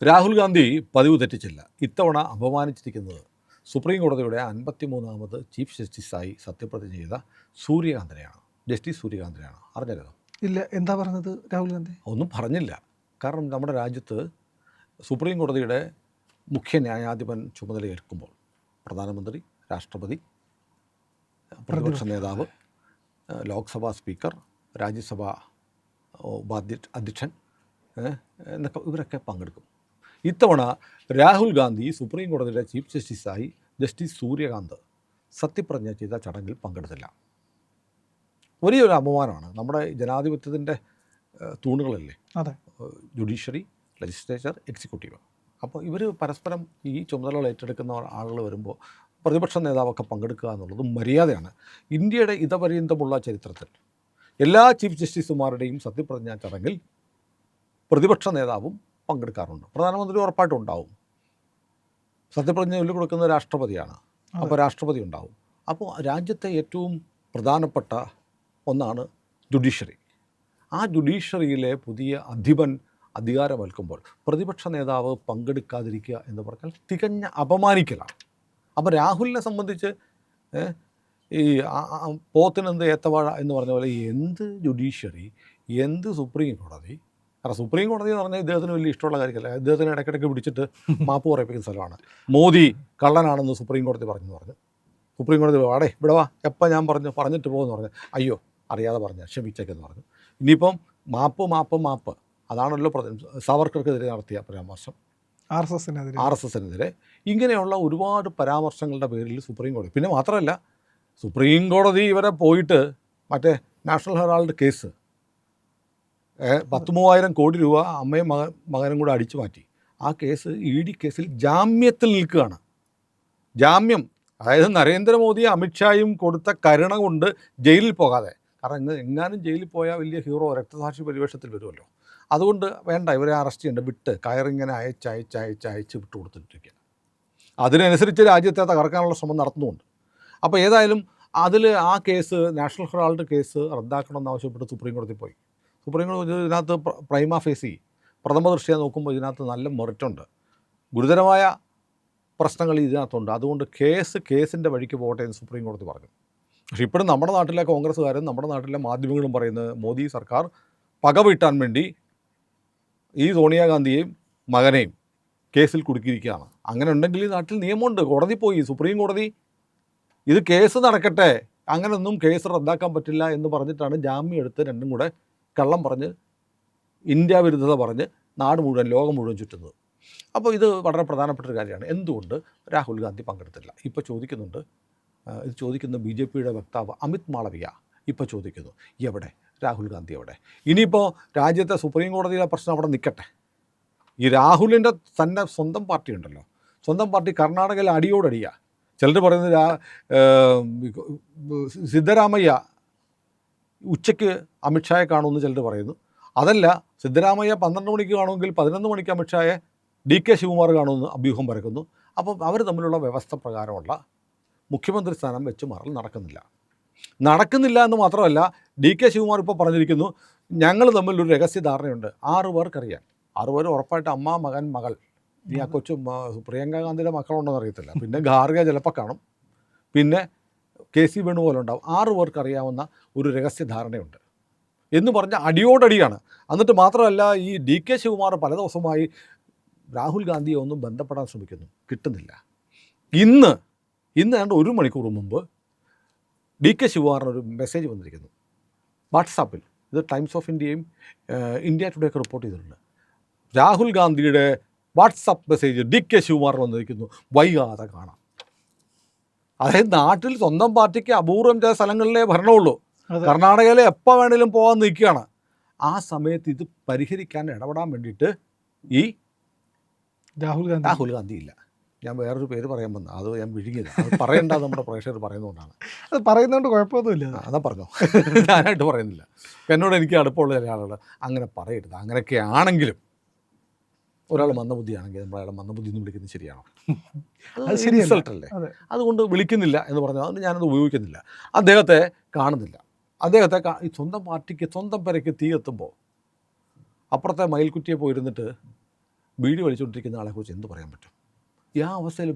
രാഹുൽ ഗാന്ധി പതിവ് തെറ്റിച്ചില്ല. ഇത്തവണ അപമാനിച്ചിരിക്കുന്നത് സുപ്രീം കോടതിയുടെ 53ാമത് ചീഫ് ജസ്റ്റിസായി സത്യപ്രതിജ്ഞ ചെയ്ത സൂര്യകാന്തനെയാണ്. ജസ്റ്റിസ് സൂര്യകാന്തനെയാണ്. അറിഞ്ഞല്ലോ? ഇല്ല. എന്താ പറഞ്ഞത് രാഹുൽ ഗാന്ധി? ഒന്നും പറഞ്ഞില്ല. കാരണം നമ്മുടെ രാജ്യത്ത് സുപ്രീം കോടതിയുടെ മുഖ്യ ന്യായാധിപൻ ചുമതലയേൽക്കുമ്പോൾ പ്രധാനമന്ത്രി, രാഷ്ട്രപതി, പ്രതിപക്ഷ നേതാവ്, ലോക്സഭാ സ്പീക്കർ, രാജ്യസഭാ അധ്യക്ഷൻ എന്നൊക്കെ ഇവരൊക്കെ പങ്കെടുക്കും. ഇത്തവണ രാഹുൽ ഗാന്ധി സുപ്രീം കോടതിയുടെ ചീഫ് ജസ്റ്റിസായി ജസ്റ്റിസ് സൂര്യകാന്ത് സത്യപ്രതിജ്ഞ ചെയ്ത ചടങ്ങിൽ പങ്കെടുത്തില്ല. വലിയൊരു അപമാനമാണ്. നമ്മുടെ ജനാധിപത്യത്തിൻ്റെ തൂണുകളല്ലേ അതെ, ജുഡീഷ്യറി, ലെജിസ്ലേച്ചർ, എക്സിക്യൂട്ടീവ്. അപ്പോൾ ഇവർ പരസ്പരം ഈ ചുമതലകൾ ഏറ്റെടുക്കുന്ന ആളുകൾ വരുമ്പോൾ പ്രതിപക്ഷ നേതാവൊക്കെ പങ്കെടുക്കുക എന്നുള്ളത് മര്യാദയാണ്. ഇന്ത്യയുടെ ഇതപര്യന്തമുള്ള ചരിത്രത്തിൽ എല്ലാ ചീഫ് ജസ്റ്റിസുമാരുടെയും സത്യപ്രതിജ്ഞാ ചടങ്ങിൽ പ്രതിപക്ഷ നേതാവും പങ്കെടുക്കാറുണ്ട്. പ്രധാനമന്ത്രി ഉറപ്പായിട്ടും ഉണ്ടാവും. സത്യപ്രതിജ്ഞ ചൊല്ലി കൊടുക്കുന്ന രാഷ്ട്രപതിയാണ്. അപ്പോൾ രാഷ്ട്രപതി ഉണ്ടാവും. അപ്പോൾ രാജ്യത്തെ ഏറ്റവും പ്രധാനപ്പെട്ട ഒന്നാണ് ജുഡീഷ്യറി. ആ ജുഡീഷ്യറിയിലെ പുതിയ അധിപൻ അധികാരമേൽക്കുമ്പോൾ പ്രതിപക്ഷ നേതാവ് പങ്കെടുക്കാതിരിക്കുക എന്ന് പറഞ്ഞാൽ തികഞ്ഞ അപമാനിക്കലാണ്. അപ്പോൾ രാഹുലിനെ സംബന്ധിച്ച് ഈ പോത്തിനെന്ത് ഏത്തവാഴ എന്ന് പറഞ്ഞ പോലെ എന്ത് ജുഡീഷ്യറി, എന്ത് സുപ്രീം കോടതി. കാരണം സുപ്രീം കോടതി എന്ന് പറഞ്ഞാൽ ഇദ്ദേഹത്തിന് വലിയ ഇഷ്ടമുള്ള കാര്യമല്ല. ഇദ്ദേഹത്തിന് ഇടയ്ക്കിടയ്ക്ക് പിടിച്ചിട്ട് മാപ്പ് പറയിപ്പിക്കുന്ന സ്ഥലമാണ്. മോദി കള്ളനാണെന്ന് സുപ്രീം കോടതി പറഞ്ഞു. സുപ്രീം കോടതി വാടേ ഇവിടെ വാ, എപ്പോൾ ഞാൻ പറഞ്ഞിട്ട് പോകുമെന്ന് പറഞ്ഞു. അയ്യോ അറിയാതെ പറഞ്ഞ ക്ഷമിച്ചേക്കെന്ന് പറഞ്ഞു. ഇനിയിപ്പം മാപ്പ് അതാണല്ലോ സാവർക്കർക്കെതിരെ നടത്തിയ പരാമർശം, ആർ എസ് എസിനെതിരെ. ഇങ്ങനെയുള്ള ഒരുപാട് പരാമർശങ്ങളുടെ പേരിൽ സുപ്രീം കോടതി, പിന്നെ മാത്രമല്ല സുപ്രീം കോടതി ഇവരെ പോയിട്ട് മറ്റേ നാഷണൽ ഹെറാൾഡ് കേസ് 13,000 കോടി രൂപ അമ്മയും മകനും കൂടെ അടിച്ചു മാറ്റി. ആ കേസ് ED കേസിൽ ജാമ്യത്തിൽ നിൽക്കുകയാണ്. ജാമ്യം, അതായത് നരേന്ദ്രമോദിയും അമിത്ഷായും കൊടുത്ത കരുണ കൊണ്ട് ജയിലിൽ പോകാതെ. കാരണം എങ്ങാനും ജയിലിൽ പോയാൽ വലിയ ഹീറോ രക്തസാക്ഷി പരിവേഷത്തിൽ വരുമല്ലോ. അതുകൊണ്ട് വേണ്ട, ഇവരെ അറസ്റ്റ് ചെയ്യേണ്ട, വിട്ട് കയറിങ്ങനെ അയച്ച് വിട്ടു കൊടുത്തിട്ടിരിക്കുക. അതിനനുസരിച്ച് രാജ്യത്തെ തകർക്കാനുള്ള ശ്രമം നടത്തുന്നുണ്ട്. അപ്പോൾ ഏതായാലും അതിൽ ആ കേസ്, നാഷണൽ ഹെറാൾഡ് കേസ് റദ്ദാക്കണമെന്ന് ആവശ്യപ്പെട്ട് സുപ്രീം കോടതി പോയി. സുപ്രീം കോടതി ഇതിനകത്ത് പ്രൈമ ഫേസി പ്രഥമ ദൃഷ്ടിയെ നോക്കുമ്പോൾ ഇതിനകത്ത് നല്ല മെറിറ്റുണ്ട്, ഗുരുതരമായ പ്രശ്നങ്ങൾ ഇതിനകത്തുണ്ട്. അതുകൊണ്ട് കേസിൻ്റെ വഴിക്ക് പോകട്ടെ എന്ന് സുപ്രീം കോടതി പറഞ്ഞു. പക്ഷേ ഇപ്പോഴും നമ്മുടെ നാട്ടിലെ കോൺഗ്രസ്സുകാരും നമ്മുടെ നാട്ടിലെ മാധ്യമങ്ങളും പറയുന്നത് മോദി സർക്കാർ പക വീട്ടാൻ വേണ്ടി ഈ സോണിയാഗാന്ധിയെയും മകനെയും കേസിൽ കുടുക്കിയിരിക്കുകയാണ്. അങ്ങനെ ഉണ്ടെങ്കിൽ ഈ നാട്ടിൽ നിയമമുണ്ട്. കോടതി പോയി, സുപ്രീം കോടതി ഇത് കേസ് നടക്കട്ടെ, അങ്ങനെയൊന്നും കേസ് റദ്ദാക്കാൻ പറ്റില്ല എന്ന് പറഞ്ഞിട്ടാണ് ജാമ്യം എടുത്ത് രണ്ടും കൂടെ കള്ളം പറഞ്ഞ് ഇന്ത്യ വിരുദ്ധത പറഞ്ഞ് നാട് മുഴുവൻ, ലോകം മുഴുവൻ ചുറ്റുന്നത്. അപ്പോൾ ഇത് വളരെ പ്രധാനപ്പെട്ട ഒരു കാര്യമാണ്. എന്തുകൊണ്ട് രാഹുൽ ഗാന്ധി പങ്കെടുത്തില്ല? ഇപ്പോൾ ചോദിക്കുന്നുണ്ട്. ഇത് ചോദിക്കുന്ന BJPയുടെ വക്താവ് അമിത് മാളവിയ ഇപ്പോൾ ചോദിക്കുന്നു, എവിടെ രാഹുൽ ഗാന്ധി എവിടെ? ഇനിയിപ്പോൾ രാജ്യത്തെ സുപ്രീം കോടതിയിലെ പ്രശ്നം അവിടെ നിൽക്കട്ടെ. ഈ രാഹുലിൻ്റെ തന്നെ സ്വന്തം പാർട്ടി ഉണ്ടല്ലോ, സ്വന്തം പാർട്ടി കർണാടകയിൽ അടിയോടടിയാ. ചിലർ പറയുന്നത് സിദ്ധരാമയ്യ ഉച്ചയ്ക്ക് അമിത്ഷായെ കാണുമെന്ന് ചിലർ പറയുന്നു. അതല്ല, സിദ്ധരാമയ്യ 12 മണിക്ക് കാണുമെങ്കിൽ 11 മണിക്ക് അമിത്ഷായെ DK ശിവകുമാർ കാണുമെന്ന് അഭ്യൂഹം പരക്കുന്നു. അപ്പം അവർ തമ്മിലുള്ള വ്യവസ്ഥ പ്രകാരമുള്ള മുഖ്യമന്ത്രി സ്ഥാനം വെച്ച് മാറൽ നടക്കുന്നില്ല എന്ന് മാത്രമല്ല, DK ശിവകുമാർ ഇപ്പോൾ പറഞ്ഞിരിക്കുന്നു, ഞങ്ങൾ തമ്മിലൊരു രഹസ്യധാരണയുണ്ട്. 6 പേർക്കറിയാം. 6 പേർ ഉറപ്പായിട്ട് അമ്മ, മകൾ, ഇനി ആ കൊച്ചു പ്രിയങ്ക ഗാന്ധിയുടെ മക്കളുണ്ടോയെന്ന് അറിയത്തില്ല, പിന്നെ ഖാർഗെ ചിലപ്പോൾ കാണും, പിന്നെ KC വേണുഗോപാൽ ഉണ്ടാവും. 6 പേർക്ക് അറിയാവുന്ന ഒരു രഹസ്യധാരണയുണ്ട് എന്ന് പറഞ്ഞാൽ അടിയോടടിയാണ്. എന്നിട്ട് മാത്രമല്ല, ഈ DK ശിവകുമാർ പല ദിവസമായി രാഹുൽ ഗാന്ധിയെ ഒന്നും ബന്ധപ്പെടാൻ ശ്രമിക്കുന്നു, കിട്ടുന്നില്ല. ഇന്ന് 1 മണിക്കൂർ മുമ്പ് DK ശിവകുമാറിനൊരു മെസ്സേജ് വന്നിരിക്കുന്നു വാട്സാപ്പിൽ. ഇത് ടൈംസ് ഓഫ് ഇന്ത്യയും ഇന്ത്യ ടുഡേക്ക് റിപ്പോർട്ട് ചെയ്തിട്ടുണ്ട്. രാഹുൽ ഗാന്ധിയുടെ വാട്സാപ്പ് മെസ്സേജ് DK ശിവകുമാർ വന്നിരിക്കുന്നു, വൈകാതെ കാണാം. അതായത് നാട്ടിൽ സ്വന്തം പാർട്ടിക്ക് അപൂർവം ചില സ്ഥലങ്ങളിലേ ഭരണമുള്ളൂ. കർണാടകയിലെ എപ്പോൾ വേണേലും പോകാൻ നിൽക്കുകയാണ്. ആ സമയത്ത് ഇത് പരിഹരിക്കാൻ ഇടപെടാൻ വേണ്ടിയിട്ട് ഈ രാഹുൽ ഗാന്ധി ഇല്ല. ഞാൻ വേറൊരു പേര് പറയാൻ വന്നു, അത് ഞാൻ വിഴുങ്ങിയത്. അത് പറയേണ്ട, നമ്മുടെ പ്രേക്ഷകർ പറയുന്നതുകൊണ്ടാണ്. അത് പറയുന്നതുകൊണ്ട് കുഴപ്പമൊന്നുമില്ല. അതാ പറഞ്ഞോ, ഞാനായിട്ട് പറയുന്നില്ല. എന്നോട് എനിക്ക് അടുപ്പമുള്ള ചില ആളുകൾ അങ്ങനെ പറയരുത്. അങ്ങനെയൊക്കെ ആണെങ്കിലും ഒരാൾ മന്ദബുദ്ധിയാണെങ്കിൽ നമ്മൾ അയാളെ മന്ദബുദ്ധി എന്ന് വിളിക്കുന്നത് ശരിയാണോ? അത് ശരി റിസൾട്ടല്ലേ? അതുകൊണ്ട് വിളിക്കുന്നില്ല എന്ന് പറഞ്ഞാൽ അതുകൊണ്ട് ഞാനത് ഉപയോഗിക്കുന്നില്ല. അദ്ദേഹത്തെ കാണുന്നില്ല. അദ്ദേഹത്തെ ഈ സ്വന്തം പാർട്ടിക്ക്, സ്വന്തം പെരയ്ക്ക് തീ എത്തുമ്പോൾ അപ്പുറത്തെ മയിൽക്കുറ്റിയെ പോയിരുന്നിട്ട് ബീഡി വലിച്ചുകൊണ്ടിരിക്കുന്ന ആളെക്കുറിച്ച് എന്ത് പറയാൻ പറ്റും? ഈ ആ അവസ്ഥയിൽ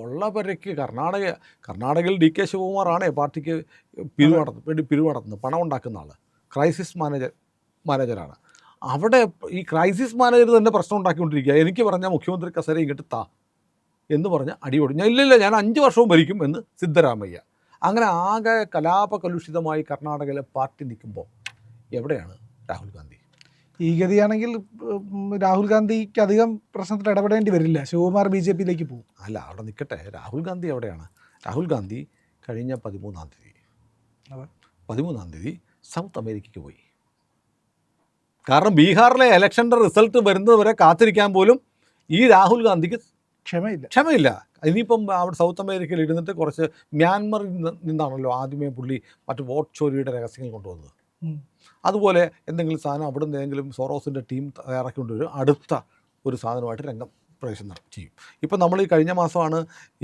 ഉള്ളവരേക്ക് കർണാടകയിൽ ഡി കെ ശിവകുമാറാണ് പാർട്ടിക്ക് പിരിവ് നടത്തുന്നത്, പണം ഉണ്ടാക്കുന്ന ആൾ, ക്രൈസിസ് മാനേജറാണ്. അവിടെ ഈ ക്രൈസിസ് മാനേജർ തന്നെ പ്രശ്നം ഉണ്ടാക്കിക്കൊണ്ടിരിക്കുക. എനിക്ക് പറഞ്ഞാൽ മുഖ്യമന്ത്രി കസേര ഇങ്ങോട്ട് താ എന്ന് പറഞ്ഞ് അടിയോടി, ഞാൻ ഇല്ലില്ല ഞാൻ 5 വർഷവും ഭരിക്കും എന്ന് സിദ്ധരാമയ്യ. അങ്ങനെ ആകെ കലാപകലുഷിതമായി കർണാടകയിലെ പാർട്ടി നിൽക്കുമ്പോൾ എവിടെയാണ് രാഹുൽ ഗാന്ധി? ഈ ഗതിയാണെങ്കിൽ രാഹുൽ ഗാന്ധിക്ക് അധികം പ്രശ്നത്തിൽ ഇടപെടേണ്ടി വരില്ല. ശിവകുമാർ BJP യിലേക്ക് പോകും. അല്ല, അവിടെ നിൽക്കട്ടെ. രാഹുൽ ഗാന്ധി എവിടെയാണ്? രാഹുൽ ഗാന്ധി കഴിഞ്ഞ 13-ാം തീയതി സൗത്ത് അമേരിക്കയ്ക്ക് പോയി. കാരണം ബീഹാറിലെ ഇലക്ഷൻ്റെ റിസൾട്ട് വരുന്നതുവരെ കാത്തിരിക്കാൻ പോലും ഈ രാഹുൽ ഗാന്ധിക്ക് ക്ഷമയില്ല. ഇനിയിപ്പം അവിടെ സൗത്ത് അമേരിക്കയിൽ ഇരുന്നിട്ട് കുറച്ച് മ്യാൻമറിൽ നിന്നാണല്ലോ ആദ്യമേ പുള്ളി മറ്റു വോട്ട് ചോരിയുടെ രഹസ്യങ്ങൾ കൊണ്ടുവന്നത്. അതുപോലെ എന്തെങ്കിലും സാധനം അവിടെ നിന്ന് ഏതെങ്കിലും സോറോസിൻ്റെ ടീം തയ്യാറാക്കിക്കൊണ്ടുവരും, അടുത്ത ഒരു സാധനമായിട്ട് രംഗം പ്രവേശനം ചെയ്യും. ഇപ്പം നമ്മൾ ഈ കഴിഞ്ഞ മാസമാണ്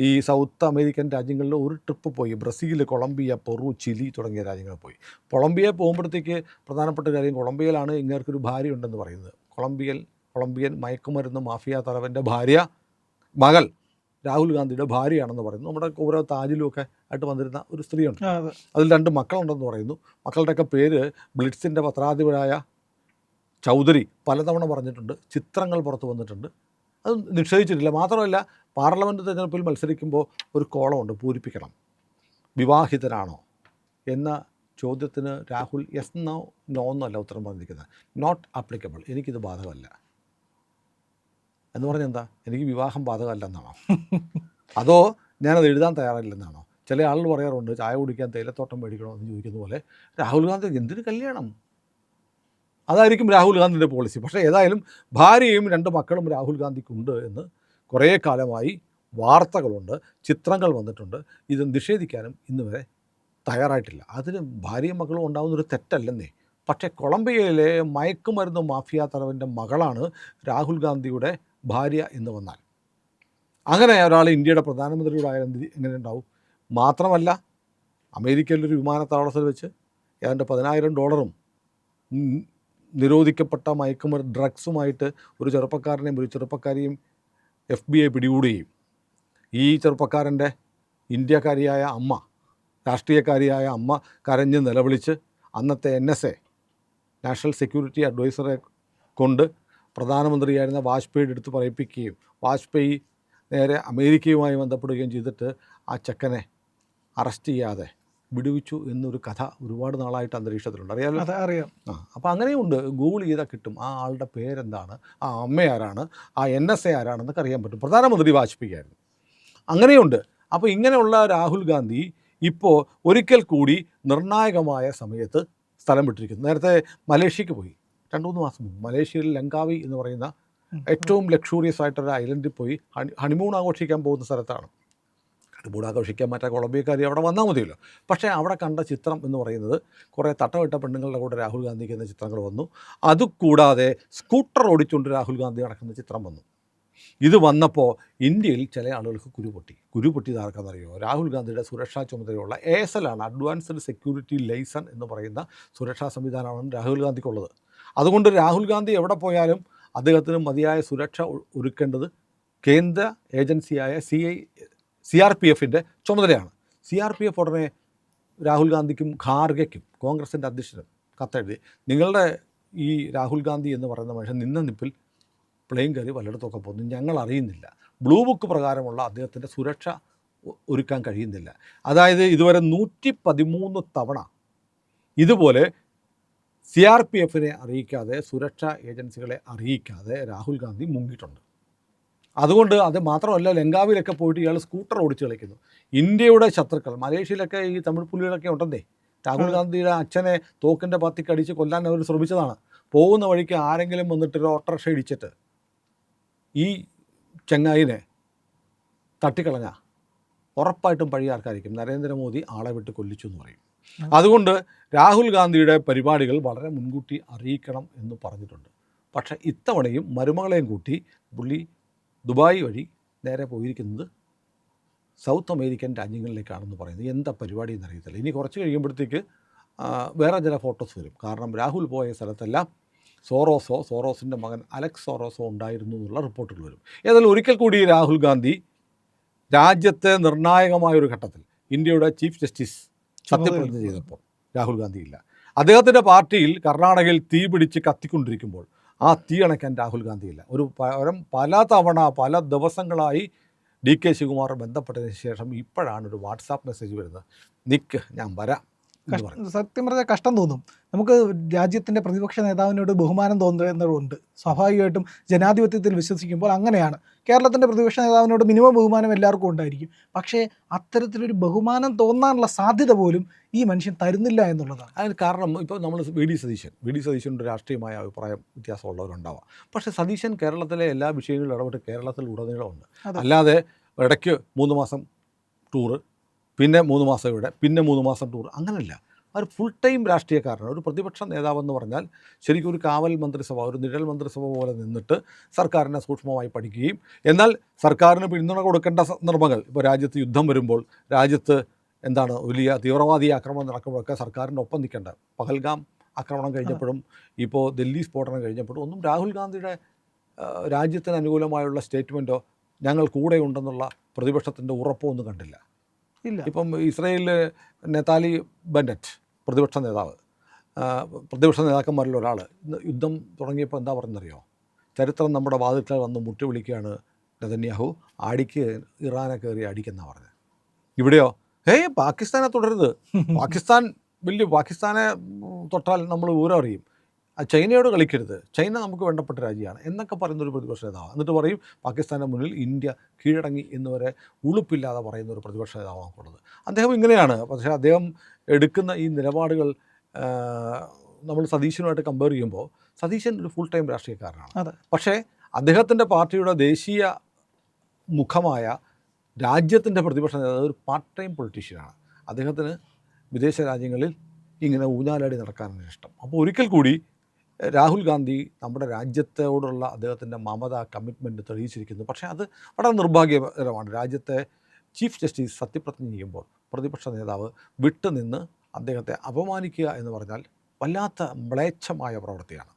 ഈ സൗത്ത് അമേരിക്കൻ രാജ്യങ്ങളിൽ ഒരു ട്രിപ്പ് പോയി. ബ്രസീൽ, കൊളംബിയ, പെറു, ചിലി തുടങ്ങിയ രാജ്യങ്ങളിൽ പോയി. കൊളംബിയ പോകുമ്പോഴത്തേക്ക് പ്രധാനപ്പെട്ട കാര്യം, കൊളംബിയയിലാണ് ഇങ്ങേർക്കൊരു ഭാര്യ ഉണ്ടെന്ന് പറയുന്നത്. കൊളംബിയൻ മയക്കുമരുന്ന് മാഫിയ തലവൻ്റെ മകൾ രാഹുൽ ഗാന്ധിയുടെ ഭാര്യയാണെന്ന് പറയുന്നു. നമ്മുടെ ഓരോ താജിലും ഒക്കെ ആയിട്ട് വന്നിരുന്ന ഒരു സ്ത്രീയുണ്ട്. അതിൽ 2 മക്കളുണ്ടെന്ന് പറയുന്നു. മക്കളുടെയൊക്കെ പേര് ബ്ലിറ്റ്സിൻ്റെ പത്രാധിപരായ ചൗധരി പലതവണ പറഞ്ഞിട്ടുണ്ട്. ചിത്രങ്ങൾ പുറത്ത് വന്നിട്ടുണ്ട്. അത് നിഷേധിച്ചിട്ടില്ല. മാത്രമല്ല, പാർലമെൻറ്റ് തെരഞ്ഞെടുപ്പിൽ മത്സരിക്കുമ്പോൾ ഒരു കോളമുണ്ട്, പൂരിപ്പിക്കണം. വിവാഹിതനാണോ എന്ന ചോദ്യത്തിന് രാഹുൽ യെസ് നോ എന്നല്ല ഉത്തരം പറഞ്ഞിരിക്കുന്നത്. നോട്ട് ആപ്ലിക്കബിൾ, എനിക്കിത് ബാധകമല്ല എന്ന് പറഞ്ഞാൽ എന്താ? എനിക്ക് വിവാഹം ബാധകമല്ലെന്നാണോ? അതോ ഞാനത് എഴുതാൻ തയ്യാറില്ലെന്നാണോ? ചില ആളുകൾ പറയാറുണ്ട്, ചായ കുടിക്കാൻ തേയിലത്തോട്ടം മേടിക്കണോ എന്ന് ചോദിക്കുന്ന പോലെ രാഹുൽ ഗാന്ധി എന്തിന് കല്യാണം? അതായിരിക്കും രാഹുൽ ഗാന്ധിയുടെ പോളിസി. പക്ഷേ ഏതായാലും ഭാര്യയും 2 മക്കളും രാഹുൽ ഗാന്ധിക്കുണ്ട് എന്ന് കുറേ കാലമായി വാർത്തകളുണ്ട്, ചിത്രങ്ങൾ വന്നിട്ടുണ്ട്. ഇത് നിഷേധിക്കാനും ഇന്ന് വരെ തയ്യാറായിട്ടില്ല. അതിന് ഭാര്യയും മക്കളും ഉണ്ടാകുന്നൊരു തെറ്റല്ലെന്നേ. പക്ഷേ കൊളംബിയയിലെ മയക്കുമരുന്ന് മാഫിയ തലവൻ്റെ മകളാണ് രാഹുൽ ഗാന്ധിയുടെ ഭാര്യ എന്ന് വന്നാൽ, അങ്ങനെ ഒരാൾ ഇന്ത്യയുടെ പ്രധാനമന്ത്രിയുടെ ആയാലും എങ്ങനെ ഉണ്ടാവും? മാത്രമല്ല, അമേരിക്കയിലൊരു വിമാനത്താവളത്തിൽ വെച്ച് ഏതാണ്ട് $10,000 നിരോധിക്കപ്പെട്ട മയക്കുമരുന്ന് ഡ്രഗ്സുമായിട്ട് ഒരു ചെറുപ്പക്കാരനെയും ഒരു ചെറുപ്പക്കാരിയും FBI പിടികൂടുകയും ഈ ചെറുപ്പക്കാരൻ്റെ ഇന്ത്യക്കാരിയായ അമ്മ, രാഷ്ട്രീയക്കാരിയായ അമ്മ കരഞ്ഞ് നിലവിളിച്ച് അന്നത്തെ NSA നാഷണൽ സെക്യൂരിറ്റി അഡ്വൈസറെ കൊണ്ട് പ്രധാനമന്ത്രിയായിരുന്ന വാജ്പേയിയുടെ അടുത്ത് പറയിപ്പിക്കുകയും വാജ്പേയി നേരെ അമേരിക്കയുമായി ബന്ധപ്പെടുകയും ചെയ്തിട്ട് ആ ചെക്കനെ അറസ്റ്റ് ചെയ്യാതെ വിടുവിച്ചു എന്നൊരു കഥ ഒരുപാട് നാളായിട്ട് അന്തരീക്ഷത്തിലുണ്ട്. അറിയാം. അപ്പോൾ അങ്ങനെയുണ്ട്. ഗൂഗിൾ ചെയ്താൽ കിട്ടും ആ ആളുടെ പേരെന്താണ്, ആ അമ്മ ആരാണ്, ആ NSA ആരാണെന്നൊക്കെ അറിയാൻ പറ്റും. പ്രധാനമന്ത്രി വാജ്പേയി ആയിരുന്നു. അങ്ങനെയുണ്ട്. അപ്പോൾ ഇങ്ങനെയുള്ള രാഹുൽ ഗാന്ധി ഇപ്പോൾ ഒരിക്കൽ കൂടി നിർണായകമായ സമയത്ത് സ്ഥലം വിട്ടിരിക്കുന്നു. നേരത്തെ മലേഷ്യക്ക് പോയി 2-3 മാസം മുമ്പ്. മലേഷ്യയിൽ ലങ്കാവി എന്ന് പറയുന്ന ഏറ്റവും ലക്ഷൂറിയസ് ആയിട്ടൊരു ഐലൻഡിൽ പോയി ഹണിമൂൺ ആഘോഷിക്കാൻ പോകുന്ന സ്ഥലത്താണ്. ഹണിമൂൺ ആഘോഷിക്കാൻ മറ്റേ കൊളംബിയക്കാരി അവിടെ വന്നാൽ മതിയല്ലോ. പക്ഷേ അവിടെ കണ്ട ചിത്രം എന്ന് പറയുന്നത് കുറേ തട്ടമിട്ട പെണ്ണുങ്ങളുടെ കൂടെ രാഹുൽ ഗാന്ധിക്ക് എന്ന ചിത്രങ്ങൾ വന്നു. അതുകൂടാതെ സ്കൂട്ടർ ഓടിച്ചുകൊണ്ട് രാഹുൽ ഗാന്ധി നടക്കുന്ന ചിത്രം വന്നു. ഇത് വന്നപ്പോൾ ഇന്ത്യയിൽ ചില ആളുകൾക്ക് കുരുപൊട്ടിയത് ആർക്കാണെന്നറിയോ? രാഹുൽ ഗാന്ധിയുടെ സുരക്ഷാ ചുമതലയുള്ള ASL ആണ്, അഡ്വാൻസ്ഡ് സെക്യൂരിറ്റി ലൈസൺ എന്ന് പറയുന്ന സുരക്ഷാ സംവിധാനമാണ് രാഹുൽ ഗാന്ധിക്കുള്ളത്. അതുകൊണ്ട് രാഹുൽ ഗാന്ധി എവിടെ പോയാലും അദ്ദേഹത്തിന് മതിയായ സുരക്ഷ ഒരുക്കേണ്ടത് കേന്ദ്ര ഏജൻസിയായ CRPFൻ്റെ ചുമതലയാണ്. CRPF ഉടനെ രാഹുൽ ഗാന്ധിക്കും ഖാർഗയ്ക്കും കോൺഗ്രസിൻ്റെ അധ്യക്ഷനും കത്തെഴുതി, നിങ്ങളുടെ ഈ രാഹുൽ ഗാന്ധി എന്ന് പറയുന്ന മനുഷ്യൻ നിന്ന നിപ്പിൽ പ്ലെയിൻ കയറി പലയിടത്തൊക്കെ പോകുന്നു, ഞങ്ങൾ അറിയുന്നില്ല. ബ്ലൂ ബുക്ക് പ്രകാരമുള്ള അദ്ദേഹത്തിൻ്റെ സുരക്ഷ ഒരുക്കാൻ കഴിയുന്നില്ല. അതായത് ഇതുവരെ 113 തവണ ഇതുപോലെ CRPFനെ അറിയിക്കാതെ, സുരക്ഷാ ഏജൻസികളെ അറിയിക്കാതെ രാഹുൽ ഗാന്ധി മുങ്ങിയിട്ടുണ്ട്. അതുകൊണ്ട് അത് മാത്രമല്ല, ലങ്കാവിലൊക്കെ പോയിട്ട് ഇയാൾ സ്കൂട്ടർ ഓടിച്ച് കളിക്കുന്നു. ഇന്ത്യയുടെ ശത്രുക്കൾ മലേഷ്യയിലൊക്കെ ഈ തമിഴ് പുലികളൊക്കെ ഉണ്ടെന്നേ. രാഹുൽ ഗാന്ധിയുടെ അച്ഛനെ തോക്കിൻ്റെ പത്തിക്കടിച്ച് കൊല്ലാൻ അവർ ശ്രമിച്ചതാണ്. പോകുന്ന വഴിക്ക് ആരെങ്കിലും വന്നിട്ടൊരു ഓട്ടോറിക്ഷ ഇടിച്ചിട്ട് ഈ ചെങ്ങായിനെ തട്ടിക്കളഞ്ഞാൽ ഉറപ്പായിട്ടും പഴയ ആർക്കായിരിക്കും? നരേന്ദ്രമോദി ആളെ വിട്ട് കൊല്ലിച്ചു എന്ന് പറയും. അതുകൊണ്ട് രാഹുൽ ഗാന്ധിയുടെ പരിപാടികൾ വളരെ മുൻകൂട്ടി അറിയിക്കണം എന്ന് പറഞ്ഞിട്ടുണ്ട്. പക്ഷേ ഇത്തവണയും മരുമകളെയും കൂട്ടി പുള്ളി ദുബായ് വഴി നേരെ പോയിരിക്കുന്നത് സൗത്ത് അമേരിക്കൻ രാജ്യങ്ങളിലേക്കാണെന്ന് പറയുന്നത്. എന്താ പരിപാടി എന്നറിയത്തില്ല. ഇനി കുറച്ച് കഴിയുമ്പോഴത്തേക്ക് വേറെ ചില ഫോട്ടോസ് വരും. കാരണം രാഹുൽ പോയ സ്ഥലത്തെല്ലാം സോറോസിൻ്റെ മകൻ അലക്സ് സോറോസോ ഉണ്ടായിരുന്നു എന്നുള്ള റിപ്പോർട്ടുകൾ വരും. ഏതായാലും ഒരിക്കൽ കൂടി രാഹുൽ ഗാന്ധി രാജ്യത്തെ നിർണായകമായൊരു ഘട്ടത്തിൽ ഇന്ത്യയുടെ ചീഫ് ജസ്റ്റിസ് സത്യപ്രതിജ്ഞ ചെയ്തപ്പോൾ രാഹുൽ ഗാന്ധി ഇല്ല. അദ്ദേഹത്തിൻ്റെ പാർട്ടിയിൽ കർണാടകയിൽ തീ പിടിച്ച് കത്തിക്കൊണ്ടിരിക്കുമ്പോൾ ആ തീ അണയ്ക്കാൻ രാഹുൽ ഗാന്ധിയില്ല. പല തവണ പല ദിവസങ്ങളായി DK ശിവകുമാർ ബന്ധപ്പെട്ടതിന് ശേഷം ഇപ്പോഴാണ് ഒരു വാട്സാപ്പ് മെസ്സേജ് വരുന്നത്, നിക്ക് ഞാൻ വരാം. സത്യം പറഞ്ഞാൽ കഷ്ടം തോന്നും. നമുക്ക് രാജ്യത്തിൻ്റെ പ്രതിപക്ഷ നേതാവിനോട് ബഹുമാനം തോന്നുന്നതുകൊണ്ട് സ്വാഭാവികമായിട്ടും ജനാധിപത്യത്തിൽ വിശ്വസിക്കുമ്പോൾ അങ്ങനെയാണ്. കേരളത്തിൻ്റെ പ്രതിപക്ഷ നേതാവിനോട് മിനിമം ബഹുമാനം എല്ലാവർക്കും ഉണ്ടായിരിക്കും. പക്ഷേ അത്തരത്തിലൊരു ബഹുമാനം തോന്നാനുള്ള സാധ്യത പോലും ഈ മനുഷ്യൻ തരുന്നില്ല എന്നുള്ളതാണ്. അതിന് കാരണം ഇപ്പോൾ നമ്മൾ വി ഡി സതീശൻ്റെ രാഷ്ട്രീയമായ അഭിപ്രായം വ്യത്യാസമുള്ളവരുണ്ടാവാം. പക്ഷേ സതീശൻ കേരളത്തിലെ എല്ലാ വിഷയങ്ങളിലും ഇടപെട്ട് കേരളത്തിൽ ഉടനീളമുണ്ട്. അല്ലാതെ ഇടയ്ക്ക് 3 മാസം ടൂറ്, പിന്നെ 3 മാസം ഇവിടെ, പിന്നെ 3 മാസം ടൂർ, അങ്ങനെയല്ല. ഒരു ഫുൾ ടൈം രാഷ്ട്രീയക്കാരനാണ്. ഒരു പ്രതിപക്ഷ നേതാവെന്ന് പറഞ്ഞാൽ ശരിക്കും ഒരു കാവൽ മന്ത്രിസഭ, ഒരു നിഴൽ മന്ത്രിസഭ പോലെ നിന്നിട്ട് സർക്കാരിനെ സൂക്ഷ്മമായി പഠിക്കുകയും എന്നാൽ സർക്കാരിന് പിന്തുണ കൊടുക്കേണ്ട സന്ദർഭങ്ങൾ, ഇപ്പോൾ രാജ്യത്ത് യുദ്ധം വരുമ്പോൾ, രാജ്യത്ത് വലിയ തീവ്രവാദി ആക്രമണം നടക്കുമ്പോഴൊക്കെ സർക്കാരിൻ്റെ ഒപ്പം നിൽക്കേണ്ട. പഹൽഗാം ആക്രമണം കഴിഞ്ഞപ്പോഴും ഇപ്പോൾ ദില്ലി സ്ഫോടനം കഴിഞ്ഞപ്പോഴും ഒന്നും രാഹുൽ ഗാന്ധിയുടെ രാജ്യത്തിന് അനുകൂലമായുള്ള സ്റ്റേറ്റ്മെൻറ്റോ ഞങ്ങൾ കൂടെയുണ്ടെന്നുള്ള പ്രതിപക്ഷത്തിൻ്റെ ഉറപ്പോ ഒന്നും കണ്ടില്ല. ഇപ്പം ഇസ്രയേലിൽ നെതാലി ബെന്നറ്റ് പ്രതിപക്ഷ നേതാക്കന്മാരിൽ ഒരാൾ യുദ്ധം തുടങ്ങിയപ്പോൾ എന്താ പറഞ്ഞറിയോ, ചരിത്രം നമ്മുടെ വാതിൽക്കൽ വന്ന് മുട്ടി വിളിക്കുകയാണ് നെതന്യാഹു, അടിക്ക് ഇറാനെ കയറി അടിക്കെന്നാണ് പറഞ്ഞത്. ഇവിടെയോ പാകിസ്ഥാനെ തുടരുത്, പാകിസ്ഥാനെ തൊട്ടാൽ നമ്മൾ ഊരം അറിയും, ചൈനയോട് കളിക്കരുത്, ചൈന നമുക്ക് വേണ്ടപ്പെട്ട രാജ്യമാണ് എന്നൊക്കെ പറയുന്നൊരു പ്രതിപക്ഷ നേതാവ്. എന്നിട്ട് പറയും പാകിസ്ഥാൻ്റെ മുന്നിൽ ഇന്ത്യ കീഴടങ്ങി എന്നുവരെ ഉളുപ്പില്ലാതെ പറയുന്ന ഒരു പ്രതിപക്ഷ നേതാവാണുള്ളത്. അദ്ദേഹം ഇങ്ങനെയാണ്. പക്ഷേ അദ്ദേഹം എടുക്കുന്ന ഈ നിലപാടുകൾ നമ്മൾ സതീശനുമായിട്ട് കമ്പയർ ചെയ്യുമ്പോൾ സതീശൻ ഒരു ഫുൾ ടൈം രാഷ്ട്രീയക്കാരനാണ്. പക്ഷേ അദ്ദേഹത്തിൻ്റെ പാർട്ടിയുടെ ദേശീയ മുഖമായ രാജ്യത്തിൻ്റെ പ്രതിപക്ഷ നേതാവ് ഒരു പാർട്ട് ടൈം പൊളിറ്റീഷ്യനാണ്. അദ്ദേഹത്തിന് വിദേശ രാജ്യങ്ങളിൽ ഇങ്ങനെ ഊഞ്ഞാലാടി നടക്കാനാണ് ഇഷ്ടം. അപ്പോൾ ഒരിക്കൽ കൂടി രാഹുൽ ഗാന്ധി നമ്മുടെ രാജ്യത്തോടുള്ള അദ്ദേഹത്തിൻ്റെ മമത കമ്മിറ്റ്മെൻറ്റ് തെളിയിച്ചിരിക്കുന്നു. പക്ഷേ അത് വളരെ നിർഭാഗ്യകരമാണ്. രാജ്യത്തെ ചീഫ് ജസ്റ്റിസ് സത്യപ്രതിജ്ഞ ചെയ്യുമ്പോൾ പ്രതിപക്ഷ നേതാവ് വിട്ടുനിന്ന് അദ്ദേഹത്തെ അപമാനിക്കുക എന്ന് പറഞ്ഞാൽ വല്ലാത്ത മ്ലേച്ഛമായ പ്രവൃത്തിയാണ്.